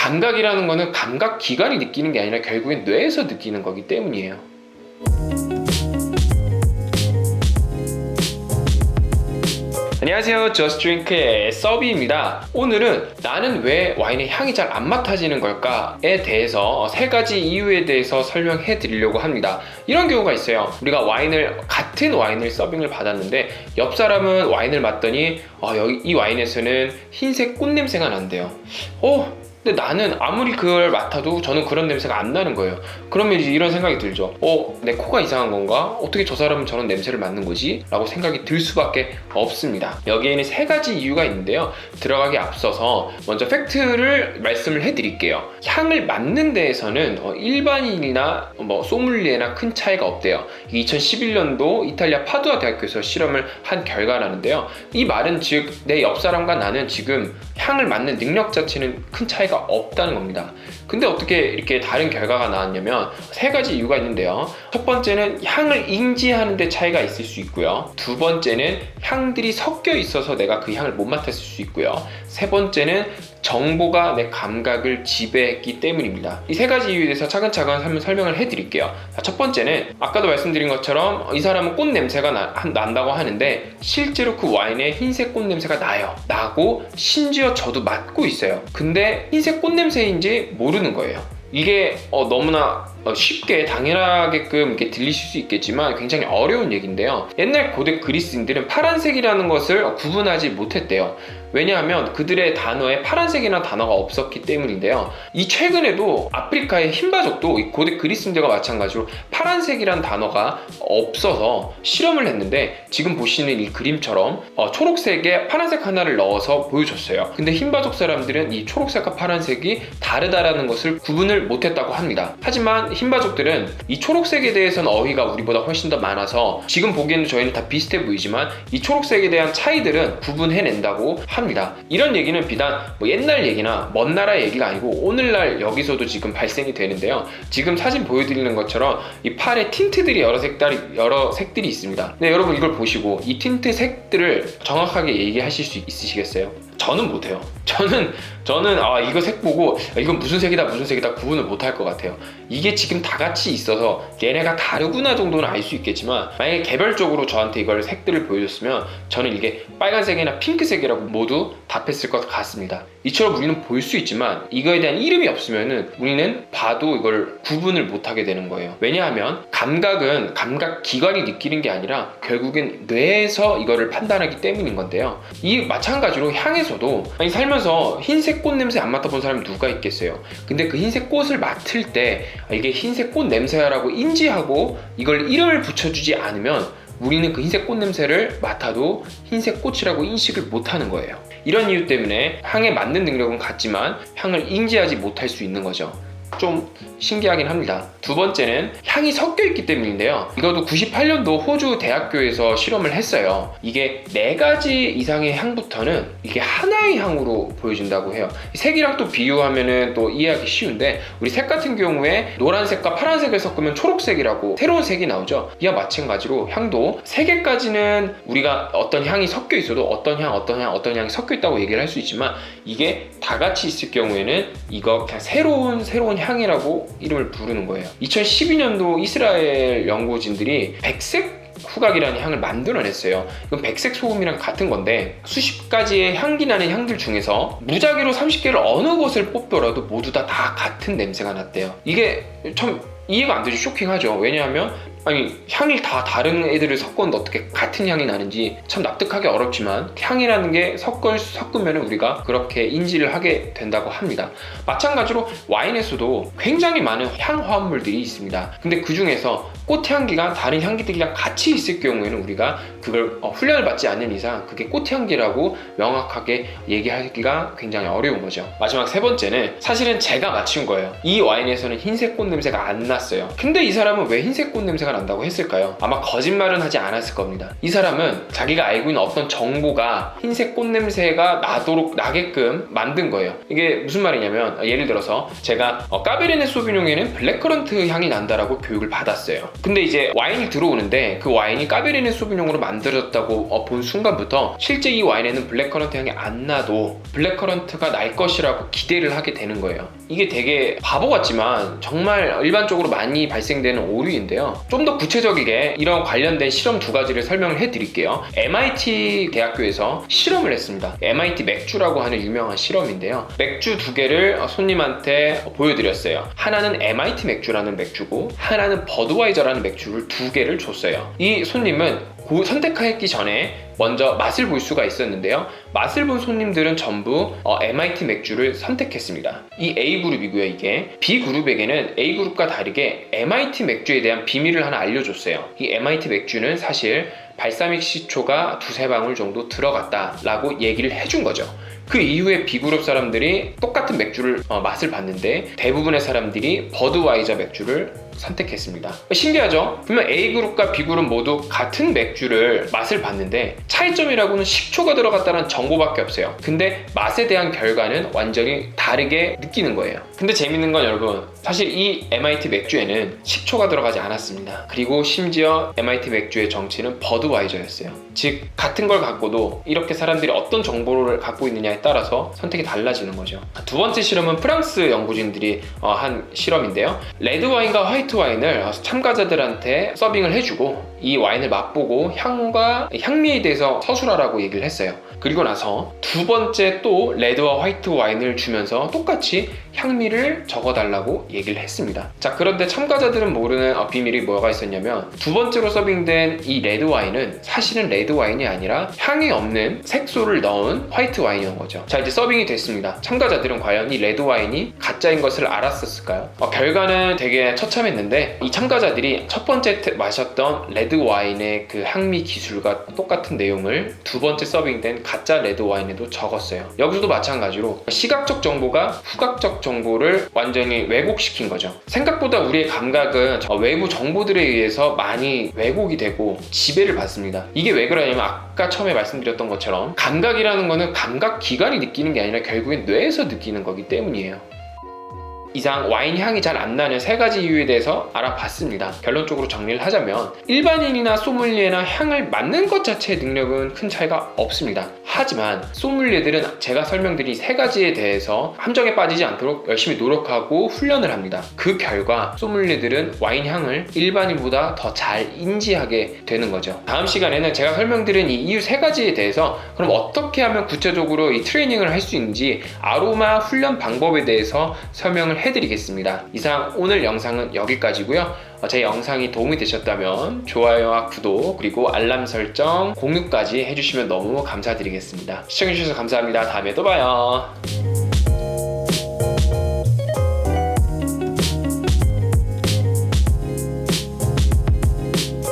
감각이라는 거는 감각 기관이 느끼는 게 아니라 결국엔 뇌에서 느끼는 거기 때문이에요. 안녕하세요, 저스트드링크의 서비입니다. 오늘은 나는 왜 와인의 향이 잘 안 맡아지는 걸까에 대해서 3가지 이유에 대해서 설명해 드리려고 합니다. 이런 경우가 있어요. 우리가 같은 와인을 서빙을 받았는데 옆 사람은 와인을 맡더니 이 와인에서는 흰색 꽃 냄새가 난대요. 근데 나는 아무리 그걸 맡아도 저는 그런 냄새가 안 나는 거예요. 그러면 이제 이런 생각이 들죠. 내 코가 이상한 건가? 어떻게 저 사람은 저런 냄새를 맡는 거지? 라고 생각이 들 수밖에 없습니다. 여기에는 3가지 이유가 있는데요. 들어가기 앞서서 먼저 팩트를 말씀을 해드릴게요. 향을 맡는 데에서는 일반인이나 소믈리에나 큰 차이가 없대요. 2011년도 이탈리아 파두아 대학교에서 실험을 한 결과라는데요. 이 말은 즉 내 옆 사람과 나는 지금 향을 맡는 능력 자체는 큰 차이가 없다는 겁니다. 근데 어떻게 이렇게 다른 결과가 나왔냐면 3가지 이유가 있는데요. 첫 번째는 향을 인지하는 데 차이가 있을 수 있고요. 두 번째는 향들이 섞여 있어서 내가 그 향을 못 맡았을 수 있고요. 세 번째는 정보가 내 감각을 지배했기 때문입니다. 이 3가지 이유에 대해서 차근차근 설명을 해드릴게요. 첫 번째는 아까도 말씀드린 것처럼 이 사람은 꽃 냄새가 난다고 하는데 실제로 그 와인에 흰색 꽃 냄새가 나고 심지어 저도 맡고 있어요. 근데 흰색 꽃 냄새인지 모르는 거예요. 이게 너무나 쉽게 당연하게끔 이렇게 들리실 수 있겠지만 굉장히 어려운 얘기인데요. 옛날 고대 그리스인들은 파란색이라는 것을 구분하지 못했대요. 왜냐하면 그들의 단어에 파란색이라는 단어가 없었기 때문인데요. 이 최근에도 아프리카의 흰바족도 이 고대 그리스인들과 마찬가지로 파란색이라는 단어가 없어서 실험을 했는데 지금 보시는 이 그림처럼 초록색에 파란색 하나를 넣어서 보여줬어요. 근데 흰바족 사람들은 이 초록색과 파란색이 다르다라는 것을 구분을 못했다고 합니다. 하지만 흰바족들은 이 초록색에 대해서는 어휘가 우리보다 훨씬 더 많아서 지금 보기에는 저희는 다 비슷해 보이지만 이 초록색에 대한 차이들은 구분해낸다고 합니다. 이런 얘기는 비단 옛날 얘기나 먼 나라 얘기가 아니고 오늘날 여기서도 지금 발생이 되는데요. 지금 사진 보여드리는 것처럼 이 팔에 틴트들이 여러 색들이 있습니다. 네, 여러분 이걸 보시고 이 틴트 색들을 정확하게 얘기하실 수 있으시겠어요? 저는 못해요. 저는 이거 색 보고 이건 무슨 색이다 구분을 못할 것 같아요. 이게 지금 다 같이 있어서 얘네가 다르구나 정도는 알 수 있겠지만 만약에 개별적으로 저한테 이걸 색들을 보여줬으면 저는 이게 빨간색이나 핑크색이라고 모두 답했을 것 같습니다. 이처럼 우리는 볼 수 있지만 이거에 대한 이름이 없으면은 우리는 봐도 이걸 구분을 못하게 되는 거예요. 왜냐하면 감각은 감각 기관이 느끼는 게 아니라 결국엔 뇌에서 이거를 판단하기 때문인 건데요. 이 마찬가지로 향에서도 살면서 흰색 꽃 냄새 안 맡아본 사람이 누가 있겠어요. 근데 그 흰색 꽃을 맡을 때 이게 흰색 꽃 냄새야라고 인지하고 이걸 이름을 붙여주지 않으면 우리는 그 흰색 꽃 냄새를 맡아도 흰색 꽃이라고 인식을 못하는 거예요. 이런 이유 때문에 향에 맡는 능력은 같지만 향을 인지하지 못할 수 있는 거죠. 좀 신기하긴 합니다. 두 번째는 향이 섞여 있기 때문인데요. 이것도 98년도 호주 대학교에서 실험을 했어요. 이게 4가지 이상의 향부터는 이게 하나의 향으로 보여준다고 해요. 색이랑 또 비유하면은 또 이해하기 쉬운데 우리 색 같은 경우에 노란색과 파란색을 섞으면 초록색이라고 새로운 색이 나오죠. 이와 마찬가지로 향도 3개까지는 우리가 어떤 향이 섞여 있어도 어떤 향이 섞여 있다고 얘기를 할 수 있지만 이게 다 같이 있을 경우에는 이거 그냥 새로운 향이라고 이름을 부르는 거예요. 2012년도 이스라엘 연구진들이 백색 후각이라는 향을 만들어냈어요. 이건 백색 소금이랑 같은 건데 수십 가지의 향기 나는 향들 중에서 무작위로 30개를 어느 것을 뽑더라도 모두 다 같은 냄새가 났대요. 이게 참 이해가 안 되죠. 쇼킹하죠. 왜냐하면 향이 다 다른 애들을 섞었는데 어떻게 같은 향이 나는지 참 납득하기 어렵지만 향이라는 게 섞으면 우리가 그렇게 인지를 하게 된다고 합니다. 마찬가지로 와인에서도 굉장히 많은 향화합물들이 있습니다. 근데 그 중에서 꽃향기가 다른 향기들이랑 같이 있을 경우에는 우리가 그걸 훈련을 받지 않는 이상 그게 꽃향기라고 명확하게 얘기하기가 굉장히 어려운 거죠. 마지막 3번째는 사실은 제가 맞춘 거예요. 이 와인에서는 흰색 꽃 냄새가 안 났어요. 근데 이 사람은 왜 흰색 꽃 냄새가 난다고 했을까요? 아마 거짓말은 하지 않았을 겁니다. 이 사람은 자기가 알고 있는 어떤 정보가 흰색 꽃 냄새가 나게끔 만든 거예요. 이게 무슨 말이냐면, 예를 들어서 제가 까베르네 소비뇽에는 블랙커런트 향이 난다라고 교육을 받았어요. 근데 이제 와인이 들어오는데 그 와인이 까베르네 소비뇽으로 만들어졌다고 본 순간부터 실제 이 와인에는 블랙커런트 향이 안 나도 블랙커런트가 날 것이라고 기대를 하게 되는 거예요. 이게 되게 바보 같지만 정말 일반적으로 많이 발생되는 오류인데요. 좀 더 구체적이게 이런 관련된 실험 두 가지를 설명을 해드릴게요. MIT 대학교에서 실험을 했습니다. MIT 맥주라고 하는 유명한 실험인데요. 맥주 두 개를 손님한테 보여드렸어요. 하나는 MIT 맥주라는 맥주고 하나는 버드와이저라는 맥주를 두 개를 줬어요. 이 손님은 선택하기 전에 먼저 맛을 볼 수가 있었는데요. 맛을 본 손님들은 전부 MIT 맥주를 선택했습니다. 이 A그룹이고요. 이게 B그룹에게는 A그룹과 다르게 MIT 맥주에 대한 비밀을 하나 알려줬어요. 이 MIT 맥주는 사실 발사믹 식초가 2-3방울 정도 들어갔다라고 얘기를 해준 거죠. 그 이후에 B그룹 사람들이 똑같은 맥주를 맛을 봤는데 대부분의 사람들이 버드와이저 맥주를 선택했습니다. 신기하죠? 그러면 A그룹과 B그룹 모두 같은 맥주를 맛을 봤는데 차이점이라고는 식초가 들어갔다는 정보밖에 없어요. 근데 맛에 대한 결과는 완전히 다르게 느끼는 거예요. 근데 재밌는 건 여러분, 사실 이 MIT 맥주에는 식초가 들어가지 않았습니다. 그리고 심지어 MIT 맥주의 정체는 버드와이저였어요. 즉 같은 걸 갖고도 이렇게 사람들이 어떤 정보를 갖고 있느냐에 따라서 선택이 달라지는 거죠. 두 번째 실험은 프랑스 연구진들이 한 실험인데요. 레드 와인과 화이트 와인을 참가자들한테 서빙을 해주고 이 와인을 맛보고 향과 향미에 대해서 서술하라고 얘기를 했어요. 그리고 나서 두 번째 또 레드와 화이트 와인을 주면서 똑같이 향미를 적어달라고 얘기를 했습니다. 자, 그런데 참가자들은 모르는 비밀이 뭐가 있었냐면 두 번째로 서빙된 이 레드 와인은 사실은 레드 와인이 아니라 향이 없는 색소를 넣은 화이트 와인이었던 거죠. 자, 이제 서빙이 됐습니다. 참가자들은 과연 이 레드 와인이 가짜인 것을 알았었을까요? 결과는 되게 처참했는데 이 참가자들이 첫 번째 마셨던 레드 와인의 그 향미 기술과 똑같은 내용을 두 번째 서빙된 가짜 레드 와인에도 적었어요. 여기서도 마찬가지로 시각적 정보가 후각적 정보를 완전히 왜곡시킨 거죠. 생각보다 우리의 감각은 외부 정보들에 의해서 많이 왜곡이 되고 지배를 받습니다. 이게 왜 그러냐면 아까 처음에 말씀드렸던 것처럼 감각이라는 거는 감각 기관이 느끼는 게 아니라 결국엔 뇌에서 느끼는 거기 때문이에요. 이상 와인 향이 잘 안 나는 세 가지 이유에 대해서 알아봤습니다. 결론적으로 정리를 하자면 일반인이나 소믈리에나 향을 맡는 것 자체의 능력은 큰 차이가 없습니다. 하지만 소믈리에들은 제가 설명드린 세 가지에 대해서 함정에 빠지지 않도록 열심히 노력하고 훈련을 합니다. 그 결과 소믈리에들은 와인 향을 일반인보다 더 잘 인지하게 되는 거죠. 다음 시간에는 제가 설명드린 이 이유 세 가지에 대해서 그럼 어떻게 하면 구체적으로 이 트레이닝을 할 수 있는지 아로마 훈련 방법에 대해서 설명을 해드리겠습니다. 이상 오늘 영상은 여기까지고요. 제 영상이 도움이 되셨다면 좋아요와 구독 그리고 알람 설정 공유까지 해주시면 너무 감사드리겠습니다. 시청해주셔서 감사합니다. 다음에 또 봐요.